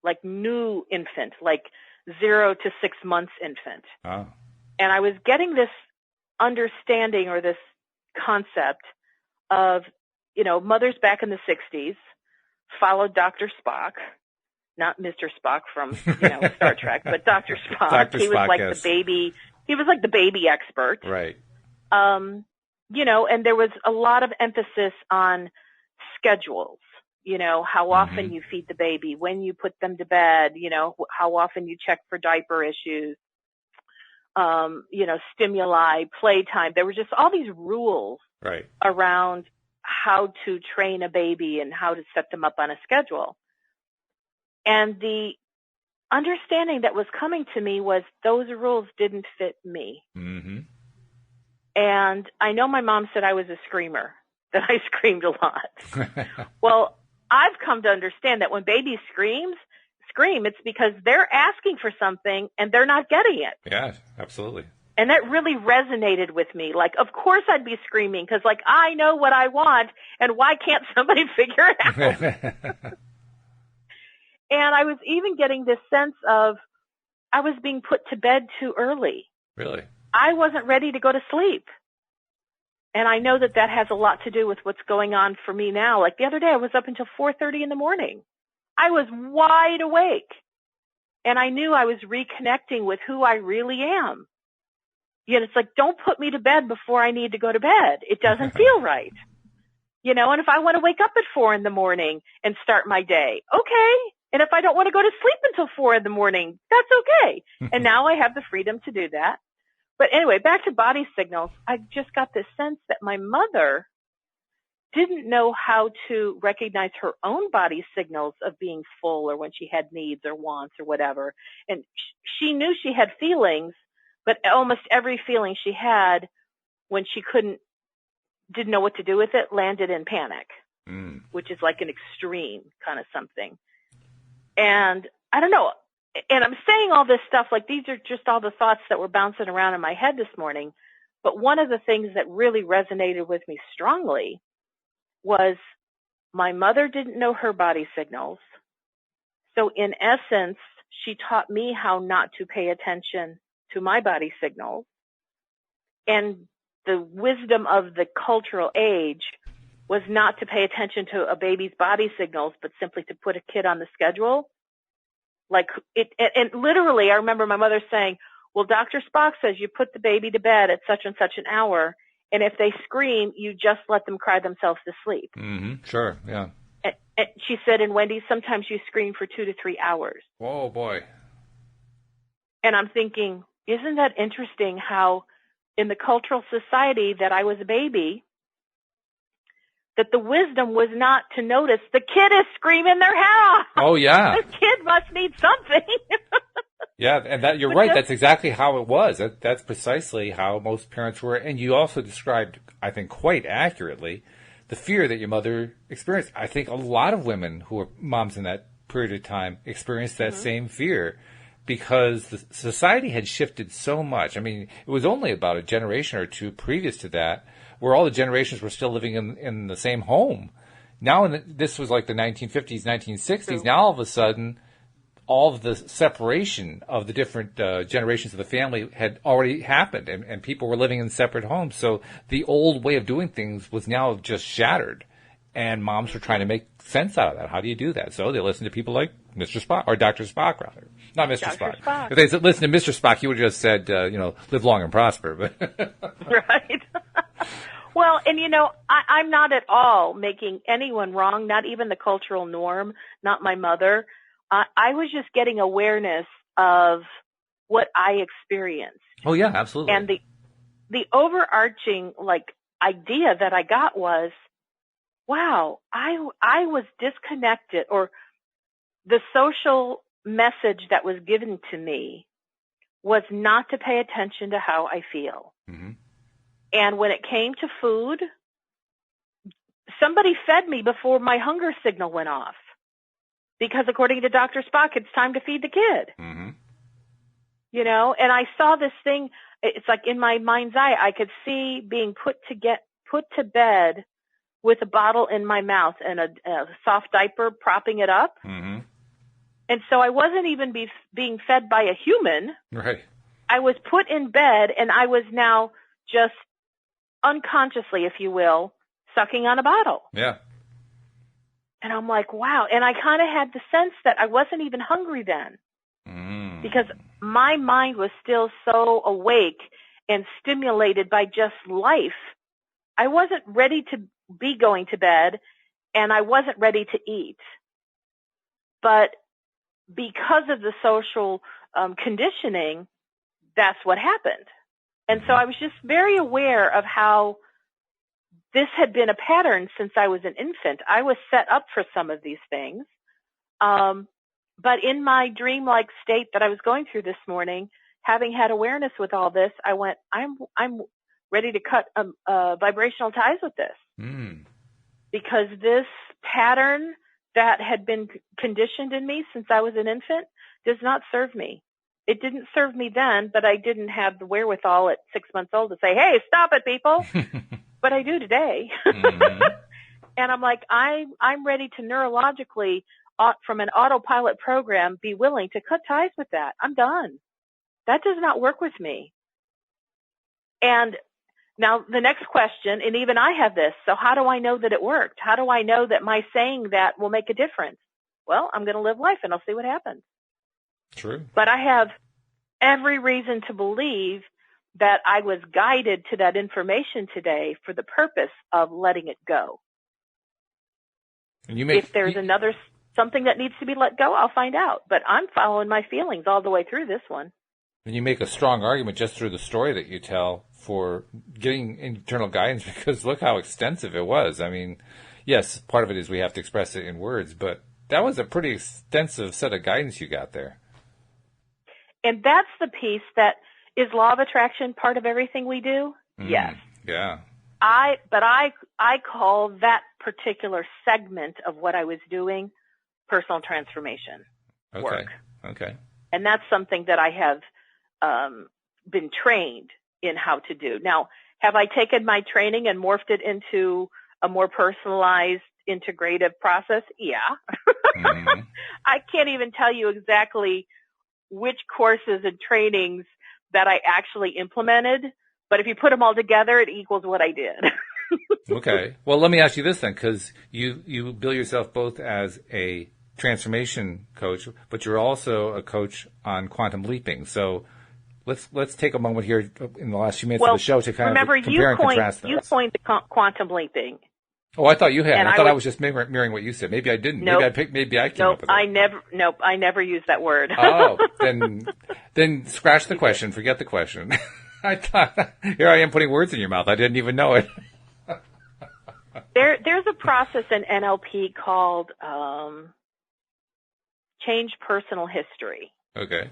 like new infant, like 0 to 6 months infant. Oh. And I was getting this understanding or this concept of, mothers back in the 60s followed Dr. Spock, not Mr. Spock from, Star Trek, but Dr. Spock. Dr. He was Spock, like yes. the baby. He was like the baby expert. Right. And there was a lot of emphasis on schedules, how often you feed the baby, when you put them to bed, how often you check for diaper issues, stimuli, playtime. There were just all these rules right. around how to train a baby and how to set them up on a schedule. And the understanding that was coming to me was those rules didn't fit me. Mm-hmm. And I know my mom said I was a screamer, that I screamed a lot. Well, I've come to understand that when babies scream, it's because they're asking for something and they're not getting it. Yeah, absolutely. And that really resonated with me. Like, of course I'd be screaming because, like, I know what I want, and why can't somebody figure it out? And I was even getting this sense of I was being put to bed too early. Really? I wasn't ready to go to sleep. And I know that has a lot to do with what's going on for me now. Like the other day, I was up until 4:30 in the morning. I was wide awake. And I knew I was reconnecting with who I really am. Yet it's like, don't put me to bed before I need to go to bed. It doesn't feel right. And if I want to wake up at 4 in the morning and start my day, okay. And if I don't want to go to sleep until 4 in the morning, that's okay. And now I have the freedom to do that. But anyway, back to body signals. I just got this sense that my mother didn't know how to recognize her own body signals of being full or when she had needs or wants or whatever. And she knew she had feelings, but almost every feeling she had when she didn't know what to do with it landed in panic, which is like an extreme kind of something. And I don't know. And I'm saying all this stuff, like these are just all the thoughts that were bouncing around in my head this morning. But one of the things that really resonated with me strongly was my mother didn't know her body signals. So in essence, she taught me how not to pay attention to my body signals. And the wisdom of the cultural age was not to pay attention to a baby's body signals, but simply to put a kid on the schedule. Like and literally, I remember my mother saying, well, Dr. Spock says you put the baby to bed at such and such an hour, and if they scream, you just let them cry themselves to sleep. Mm-hmm. Sure, yeah. And she said, and Wendy, sometimes you scream for 2 to 3 hours. Whoa, boy. And I'm thinking, isn't that interesting how in the cultural society that I was a baby, that the wisdom was not to notice the kid is screaming their head off. Oh, yeah. The kid must need something. Yeah, and you're right. That's exactly how it was. That's precisely how most parents were. And you also described, I think, quite accurately, the fear that your mother experienced. I think a lot of women who were moms in that period of time experienced that same fear because the society had shifted so much. I mean, it was only about a generation or two previous to that where all the generations were still living in the same home. Now, this was like the 1950s, 1960s. True. Now, all of a sudden, all of the separation of the different generations of the family had already happened, and people were living in separate homes. So the old way of doing things was now just shattered, and moms were trying to make sense out of that. How do you do that? So they listened to people like Mr. Spock, or Dr. Spock, rather. Not Mr. Spock. If they listened to Mr. Spock, he would have just said, live long and prosper. But right. Well, and I'm not at all making anyone wrong, not even the cultural norm, not my mother. I was just getting awareness of what I experienced. Oh, yeah, absolutely. And the overarching, idea that I got was, wow, I was disconnected, or the social message that was given to me was not to pay attention to how I feel. Mm-hmm. And when it came to food, somebody fed me before my hunger signal went off. Because according to Dr. Spock, it's time to feed the kid. Mm-hmm. And I saw this thing, it's like in my mind's eye, I could see being put to bed with a bottle in my mouth and a soft diaper propping it up. Mm-hmm. And so I wasn't even being fed by a human. Right. I was put in bed, and I was now just unconsciously, if you will, sucking on a bottle. Yeah. And I'm like, wow. And I kind of had the sense that I wasn't even hungry then, because my mind was still so awake and stimulated by just life. I wasn't ready to be going to bed, and I wasn't ready to eat. But because of the social conditioning, that's what happened. And so I was just very aware of how this had been a pattern since I was an infant. I was set up for some of these things. But in my dreamlike state that I was going through this morning, having had awareness with all this, I went, I'm ready to cut vibrational ties with this. Because this pattern that had been conditioned in me since I was an infant does not serve me. It didn't serve me then, but I didn't have the wherewithal at 6 months old to say, hey, stop it, people. But I do today. And I'm like, I'm ready to neurologically, from an autopilot program, be willing to cut ties with that. I'm done. That does not work with me. And now the next question, and even I have this, so how do I know that it worked? How do I know that my saying that will make a difference? Well, I'm going to live life and I'll see what happens. True. But I have every reason to believe that I was guided to that information today for the purpose of letting it go. And if there's something that needs to be let go, I'll find out. But I'm following my feelings all the way through this one. And you make a strong argument just through the story that you tell for getting internal guidance, because look how extensive it was. I mean, yes, part of it is we have to express it in words, but that was a pretty extensive set of guidance you got there. And that's the piece that is law of attraction part of everything we do? Yes. Yeah. I call that particular segment of what I was doing personal transformation work. Okay. And that's something that I have been trained in how to do. Now, have I taken my training and morphed it into a more personalized, integrative process? Yeah. I can't even tell you exactly which courses and trainings that I actually implemented, but if you put them all together, it equals what I did. Okay. Well, let me ask you this then, because you bill yourself both as a transformation coach, but you're also a coach on quantum leaping. So let's take a moment here in the last few minutes of the show to kind of compare and contrast those. You coined the quantum leaping. Oh, I thought you had. I thought I was just mirroring what you said. Maybe I didn't. Nope. Maybe I came up with it. I never used that word. Oh, then scratch the question. Forget the question. I thought, here I am putting words in your mouth. I didn't even know it. There's a process in NLP called change personal history. Okay.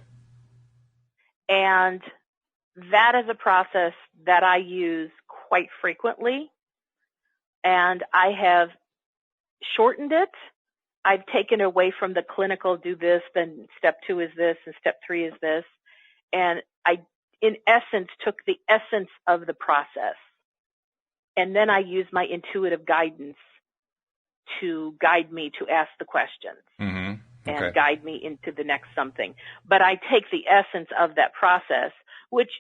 And that is a process that I use quite frequently. And I have shortened it. I've taken away from the clinical, do this, then step 2 is this, and step 3 is this. And I, in essence, took the essence of the process. And then I use my intuitive guidance to guide me to ask the questions and guide me into the next something. But I take the essence of that process, which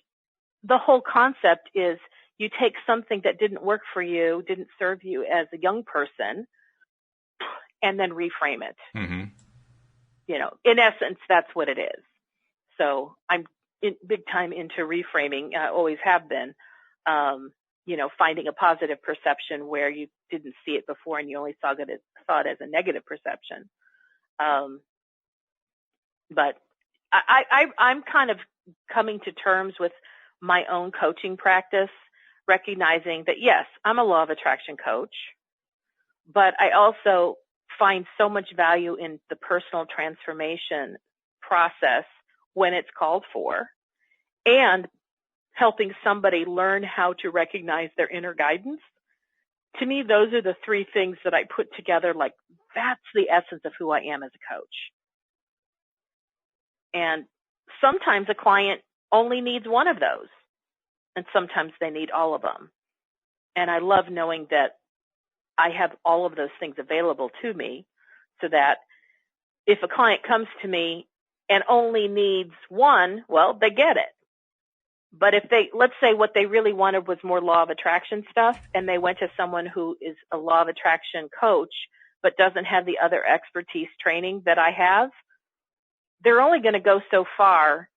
the whole concept is you take something that didn't work for you, didn't serve you as a young person, and then reframe it. You know, in essence, that's what it is. So I'm big time into reframing, always have been. You know, finding a positive perception where you didn't see it before and you only saw it as a negative perception. But I'm kind of coming to terms with my own coaching practice, recognizing that, yes, I'm a law of attraction coach, but I also find so much value in the personal transformation process when it's called for, and helping somebody learn how to recognize their inner guidance. To me, those are the 3 things that I put together, like that's the essence of who I am as a coach. And sometimes a client only needs one of those. and sometimes they need all of them. And I love knowing that I have all of those things available to me so that if a client comes to me and only needs one, well, they get it. But if let's say what they really wanted was more law of attraction stuff, and they went to someone who is a law of attraction coach, but doesn't have the other expertise training that I have, they're only going to go so far,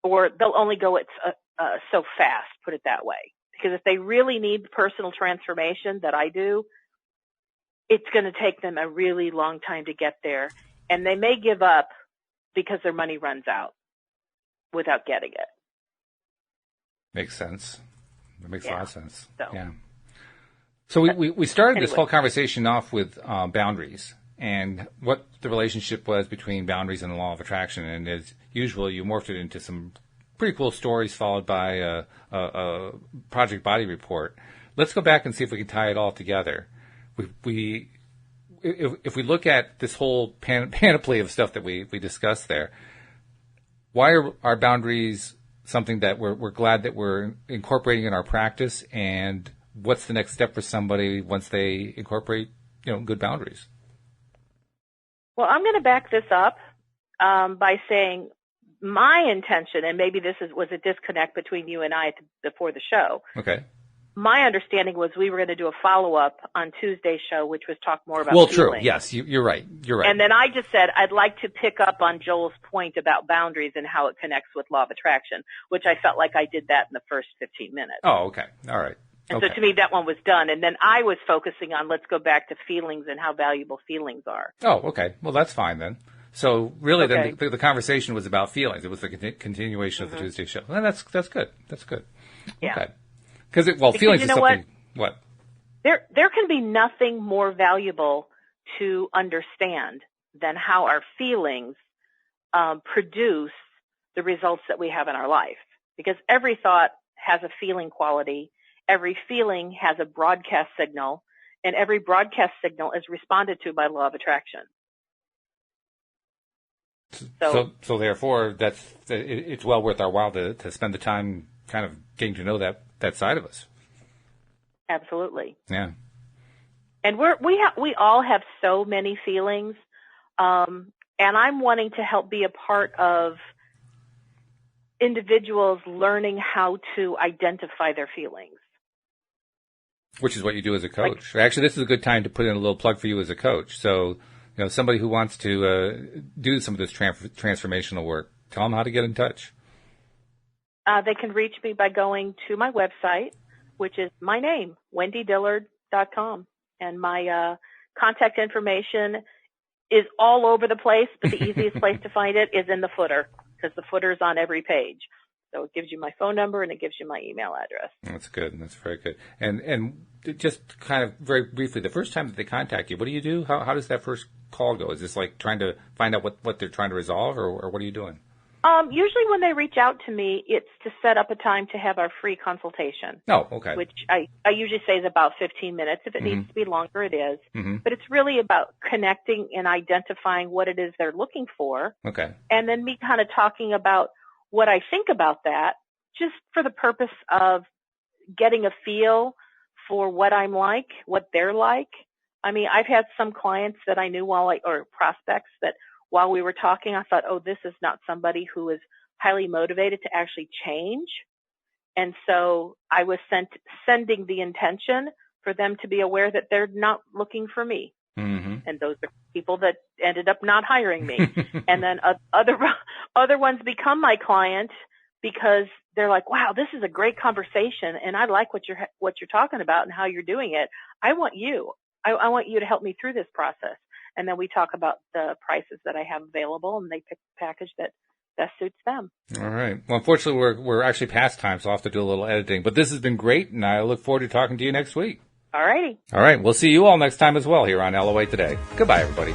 or they'll only go so fast, put it that way. Because if they really need personal transformation that I do, it's going to take them a really long time to get there. And they may give up because their money runs out without getting it. Makes sense. That makes a lot of sense. So, yeah. So we started this whole conversation off with boundaries and what the relationship was between boundaries and the law of attraction. And as usual, you morphed it into some pretty cool stories followed by a Project Body report. Let's go back and see if we can tie it all together. If we look at this whole panoply of stuff that we discussed there, why are our boundaries something that we're glad that we're incorporating in our practice, and what's the next step for somebody once they incorporate, good boundaries? Well, I'm going to back this up by saying my intention, and maybe this was a disconnect between you and I before the show. Okay. My understanding was we were going to do a follow-up on Tuesday's show, which was talk more about feeling. True. Yes, you're right. You're right. And then I just said I'd like to pick up on Joel's point about boundaries and how it connects with law of attraction, which I felt like I did that in the first 15 minutes. Oh, okay. All right. And so to me, that one was done. And then I was focusing on let's go back to feelings and how valuable feelings are. Oh, okay. Well, that's fine then. So really, then the conversation was about feelings. It was the continuation of the Tuesday show. And that's good. That's good. Yeah. Okay. Because feelings is something. What? There can be nothing more valuable to understand than how our feelings produce the results that we have in our life. Because every thought has a feeling quality, every feeling has a broadcast signal, and every broadcast signal is responded to by law of attraction. So therefore, it's well worth our while to spend the time kind of getting to know that side of us. Absolutely. Yeah. And we all have so many feelings, and I'm wanting to help be a part of individuals learning how to identify their feelings. Which is what you do as a coach. Actually, this is a good time to put in a little plug for you as a coach. So, somebody who wants to do some of this transformational work, tell them how to get in touch. They can reach me by going to my website, which is my name, wendydillard.com. And my contact information is all over the place, but the easiest place to find it is in the footer, because the footer is on every page. So it gives you my phone number and it gives you my email address. That's good. That's very good. And just kind of very briefly, the first time that they contact you, what do you do? How does that first call go? Is this like trying to find out what they're trying to resolve, or what are you doing? Usually when they reach out to me, it's to set up a time to have our free consultation. Oh, okay. Which I usually say is about 15 minutes. If it needs to be longer, it is. Mm-hmm. But it's really about connecting and identifying what it is they're looking for. Okay. And then me kind of talking about what I think about that, just for the purpose of getting a feel for what I'm like, what they're like. I mean, I've had some clients that I knew or prospects that while we were talking, I thought, oh, this is not somebody who is highly motivated to actually change. And so I was sending the intention for them to be aware that they're not looking for me. Mm-hmm. And those are people that ended up not hiring me. And then other ones become my client because they're like, wow, this is a great conversation. And I like what you're talking about and how you're doing it. I want you. I want you to help me through this process. And then we talk about the prices that I have available, and they pick the package that best suits them. All right. Well, unfortunately, we're actually past time, so I'll have to do a little editing. But this has been great, and I look forward to talking to you next week. All righty. All right. We'll see you all next time as well here on LOA Today. Goodbye, everybody.